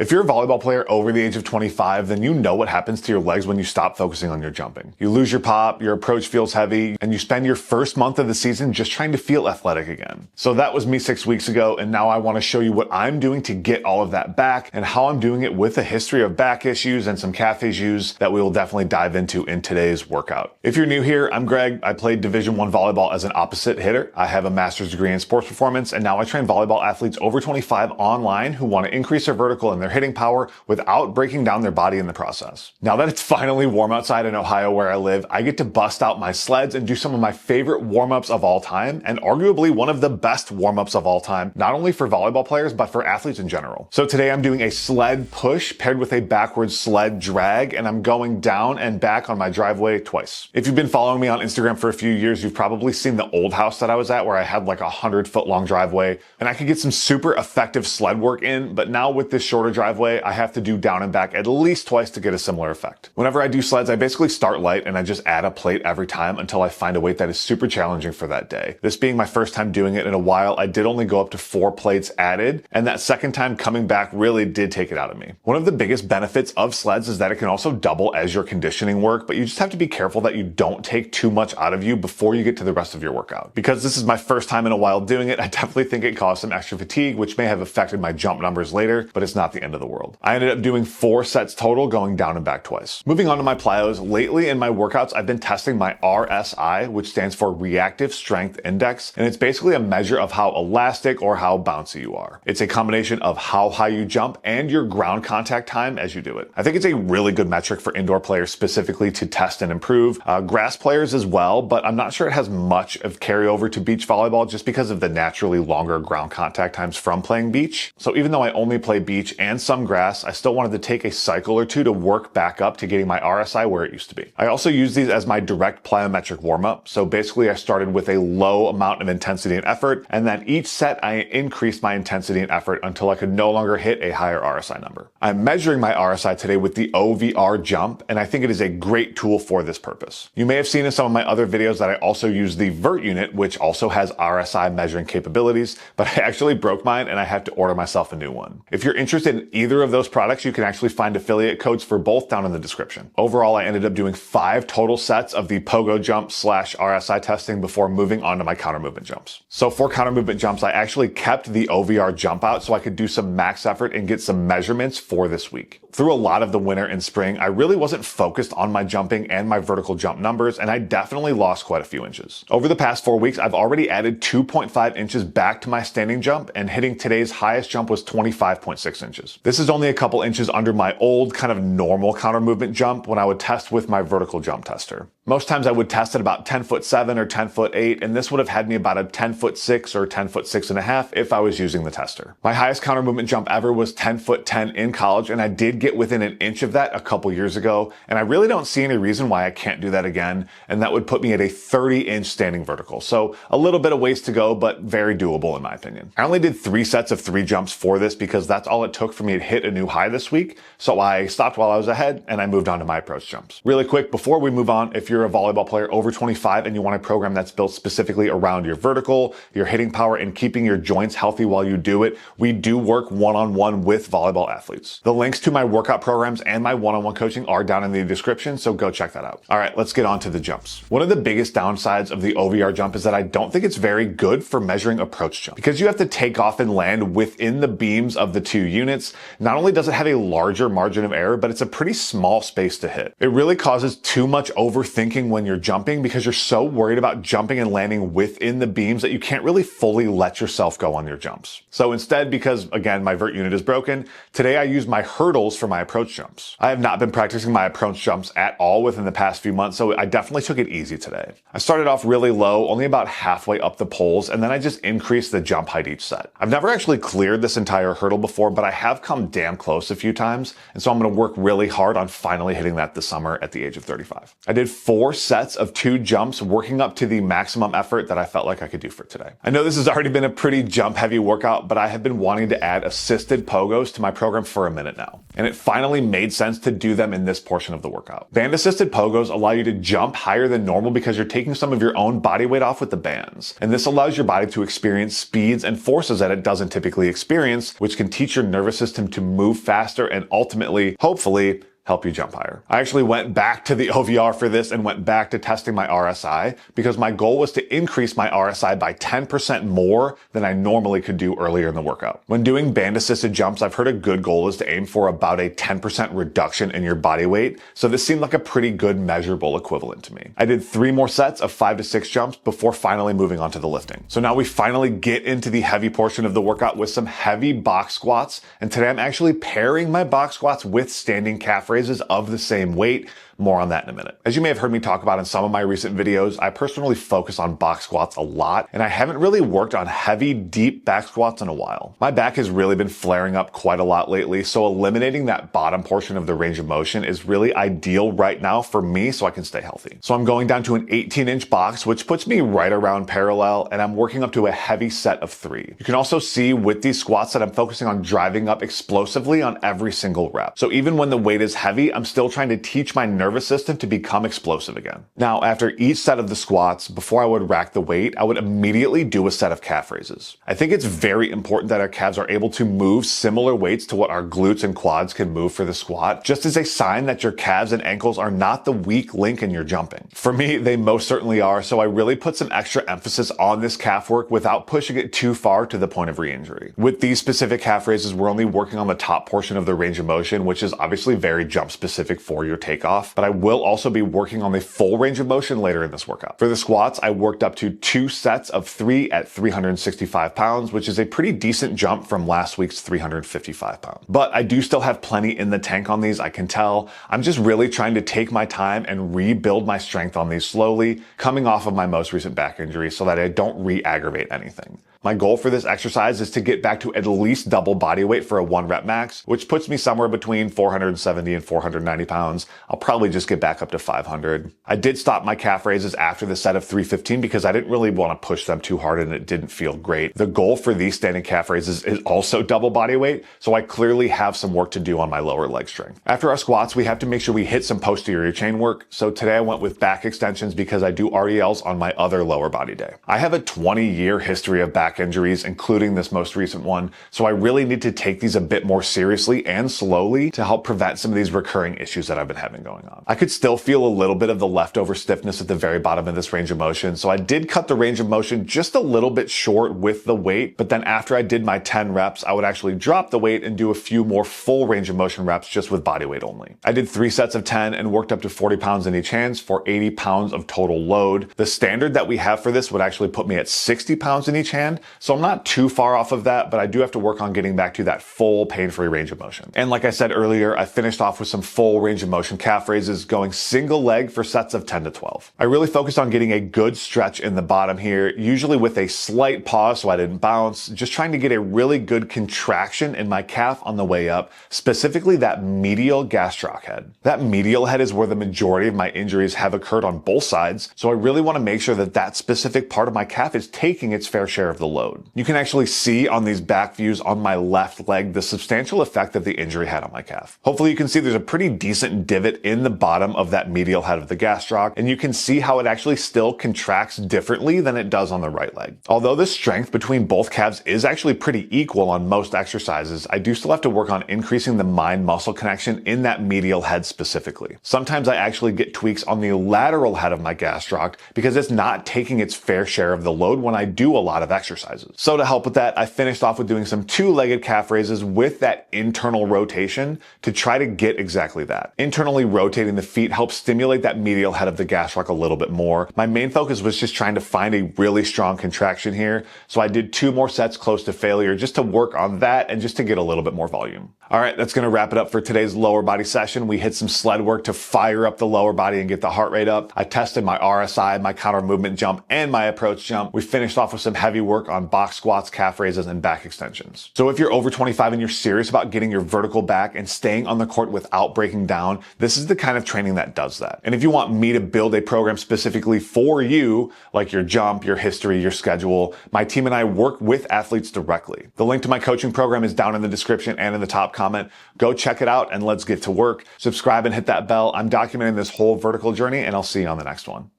If you're a volleyball player over the age of 25, then you know what happens to your legs when you stop focusing on your jumping. You lose your pop, your approach feels heavy, and you spend your first month of the season just trying to feel athletic again. So that was me 6 weeks ago, and now I want to show you what I'm doing to get all of that back and how I'm doing it with a history of back issues and some calf issues that we will definitely dive into in today's workout. If you're new here, I'm Greg. I played Division I volleyball as an opposite hitter. I have a master's degree in sports performance, and now I train volleyball athletes over 25 online who want to increase their vertical and their hitting power without breaking down their body in the process. Now that it's finally warm outside in Ohio where I live, I get to bust out my sleds and do some of my favorite warm-ups of all time, and arguably one of the best warm-ups of all time, not only for volleyball players, but for athletes in general. So today I'm doing a sled push paired with a backwards sled drag, and I'm going down and back on my driveway twice. If you've been following me on Instagram for a few years, you've probably seen the old house that I was at where I had like 100-foot long driveway, and I could get some super effective sled work in, but now with this shorter driveway, I have to do down and back at least twice to get a similar effect. Whenever I do sleds, I basically start light and I just add a plate every time until I find a weight that is super challenging for that day. This being my first time doing it in a while, I did only go up to 4 plates added, and that second time coming back really did take it out of me. One of the biggest benefits of sleds is that it can also double as your conditioning work, but you just have to be careful that you don't take too much out of you before you get to the rest of your workout. Because this is my first time in a while doing it, I definitely think it caused some extra fatigue, which may have affected my jump numbers later, but it's not the end of the world. I ended up doing 4 sets total, going down and back twice. Moving on to my plyos, lately in my workouts, I've been testing my RSI, which stands for Reactive Strength Index, and it's basically a measure of how elastic or how bouncy you are. It's a combination of how high you jump and your ground contact time as you do it. I think it's a really good metric for indoor players specifically to test and improve, grass players as well, but I'm not sure it has much of carryover to beach volleyball just because of the naturally longer ground contact times from playing beach. So even though I only play beach and some grass, I still wanted to take a cycle or two to work back up to getting my RSI where it used to be. I also use these as my direct plyometric warm-up. So basically I started with a low amount of intensity and effort, and then each set I increased my intensity and effort until I could no longer hit a higher RSI number. I'm measuring my RSI today with the OVR Jump, and I think it is a great tool for this purpose. You may have seen in some of my other videos that I also use the VERT unit, which also has RSI measuring capabilities, but I actually broke mine and I had to order myself a new one. If you're interested in either of those products, you can actually find affiliate codes for both down in the description. Overall, I ended up doing 5 total sets of the Pogo jump / RSI testing before moving on to my counter movement jumps. So for counter movement jumps, I actually kept the OVR jump out so I could do some max effort and get some measurements for this week. Through a lot of the winter and spring, I really wasn't focused on my jumping and my vertical jump numbers, and I definitely lost quite a few inches. Over the past 4 weeks, I've already added 2.5 inches back to my standing jump, and hitting today's highest jump was 25.6 inches. This is only a couple inches under my old kind of normal counter movement jump when I would test with my vertical jump tester. Most times I would test at about 10'7" or 10'8", and this would have had me about a 10'6" or 10'6.5" if I was using the tester. My highest counter movement jump ever was 10'10" in college, and I did get within an inch of that a couple years ago, and I really don't see any reason why I can't do that again, and that would put me at a 30-inch standing vertical. So a little bit of ways to go, but very doable in my opinion. I only did 3 sets of 3 jumps for this because that's all it took for me to hit a new high this week, so I stopped while I was ahead and I moved on to my approach jumps. Really quick, before we move on, if you're a volleyball player over 25 and you want a program that's built specifically around your vertical, your hitting power, and keeping your joints healthy while you do it, we do work one-on-one with volleyball athletes. The links to my workout programs and my one-on-one coaching are down in the description, so go check that out. All right, let's get on to the jumps. One of the biggest downsides of the OVR jump is that I don't think it's very good for measuring approach jump. Because you have to take off and land within the beams of the 2 units, not only does it have a larger margin of error, but it's a pretty small space to hit. It really causes too much overthinking when you're jumping because you're so worried about jumping and landing within the beams that you can't really fully let yourself go on your jumps. So instead, because again, my vert unit is broken, today I use my hurdles for my approach jumps. I have not been practicing my approach jumps at all within the past few months, so I definitely took it easy today. I started off really low, only about halfway up the poles, and then I just increased the jump height each set. I've never actually cleared this entire hurdle before, but I have come damn close a few times, and so I'm going to work really hard on finally hitting that this summer at the age of 35. I did 4 sets of 2 jumps, working up to the maximum effort that I felt like I could do for today. I know this has already been a pretty jump heavy workout, but I have been wanting to add assisted Pogos to my program for a minute now, and it finally made sense to do them in this portion of the workout. Band assisted Pogos allow you to jump higher than normal because you're taking some of your own body weight off with the bands, and this allows your body to experience speeds and forces that it doesn't typically experience, which can teach your nervous system to move faster and ultimately, hopefully, help you jump higher. I actually went back to the OVR for this and went back to testing my RSI because my goal was to increase my RSI by 10% more than I normally could do earlier in the workout. When doing band assisted jumps, I've heard a good goal is to aim for about a 10% reduction in your body weight. So this seemed like a pretty good measurable equivalent to me. I did 3 more sets of 5 to 6 jumps before finally moving on to the lifting. So now we finally get into the heavy portion of the workout with some heavy box squats. And today I'm actually pairing my box squats with standing calf raises of the same weight. More on that in a minute. As you may have heard me talk about in some of my recent videos, I personally focus on box squats a lot, and I haven't really worked on heavy, deep back squats in a while. My back has really been flaring up quite a lot lately, so eliminating that bottom portion of the range of motion is really ideal right now for me so I can stay healthy. So I'm going down to an 18-inch box, which puts me right around parallel, and I'm working up to a heavy set of 3. You can also see with these squats that I'm focusing on driving up explosively on every single rep. So even when the weight is heavy, I'm still trying to teach my nervous system to become explosive again. Now, after each set of the squats, before I would rack the weight, I would immediately do a set of calf raises. I think it's very important that our calves are able to move similar weights to what our glutes and quads can move for the squat, just as a sign that your calves and ankles are not the weak link in your jumping. For me, they most certainly are, so I really put some extra emphasis on this calf work without pushing it too far to the point of re-injury. With these specific calf raises, we're only working on the top portion of the range of motion, which is obviously very jump specific for your takeoff, but I will also be working on the full range of motion later in this workout. For the squats, I worked up to 2 sets of 3 at 365 pounds, which is a pretty decent jump from last week's 355 pounds. But I do still have plenty in the tank on these, I can tell. I'm just really trying to take my time and rebuild my strength on these slowly, coming off of my most recent back injury so that I don't re-aggravate anything. My goal for this exercise is to get back to at least double body weight for a 1 rep max, which puts me somewhere between 470 and 490 pounds. I'll probably just get back up to 500. I did stop my calf raises after the set of 315 because I didn't really want to push them too hard and it didn't feel great. The goal for these standing calf raises is also double body weight, so I clearly have some work to do on my lower leg strength. After our squats, we have to make sure we hit some posterior chain work, so today I went with back extensions because I do RDLs on my other lower body day. I have a 20-year history of back injuries, including this most recent one, so I really need to take these a bit more seriously and slowly to help prevent some of these recurring issues that I've been having going on. I could still feel a little bit of the leftover stiffness at the very bottom of this range of motion, so I did cut the range of motion just a little bit short with the weight, but then after I did my 10 reps, I would actually drop the weight and do a few more full range of motion reps just with body weight only. I did 3 sets of 10 and worked up to 40 pounds in each hand for 80 pounds of total load. The standard that we have for this would actually put me at 60 pounds in each hand, so I'm not too far off of that, but I do have to work on getting back to that full pain-free range of motion. And like I said earlier, I finished off with some full range of motion calf raises, going single leg for sets of 10 to 12. I really focused on getting a good stretch in the bottom here, usually with a slight pause so I didn't bounce, just trying to get a really good contraction in my calf on the way up, specifically that medial gastroc head. That medial head is where the majority of my injuries have occurred on both sides, so I really want to make sure that that specific part of my calf is taking its fair share of the load. You can actually see on these back views on my left leg the substantial effect that the injury had on my calf. Hopefully you can see there's a pretty decent divot in the bottom of that medial head of the gastroc, and you can see how it actually still contracts differently than it does on the right leg. Although the strength between both calves is actually pretty equal on most exercises, I do still have to work on increasing the mind-muscle connection in that medial head specifically. Sometimes I actually get tweaks on the lateral head of my gastroc because it's not taking its fair share of the load when I do a lot of exercises. So to help with that, I finished off with doing some 2-legged calf raises with that internal rotation to try to get exactly that. Internally rotating the feet helps stimulate that medial head of the gastroc a little bit more. My main focus was just trying to find a really strong contraction here, so I did 2 more sets close to failure just to work on that and just to get a little bit more volume. All right, that's going to wrap it up for today's lower body session. We hit some sled work to fire up the lower body and get the heart rate up. I tested my RSI, my counter movement jump, and my approach jump. We finished off with some heavy work on box squats, calf raises, and back extensions. So if you're over 25 and you're serious about getting your vertical back and staying on the court without breaking down, this is the kind of training that does that. And if you want me to build a program specifically for you, like your jump, your history, your schedule, my team and I work with athletes directly. The link to my coaching program is down in the description and in the top comment. Go check it out and let's get to work. Subscribe and hit that bell. I'm documenting this whole vertical journey, and I'll see you on the next one.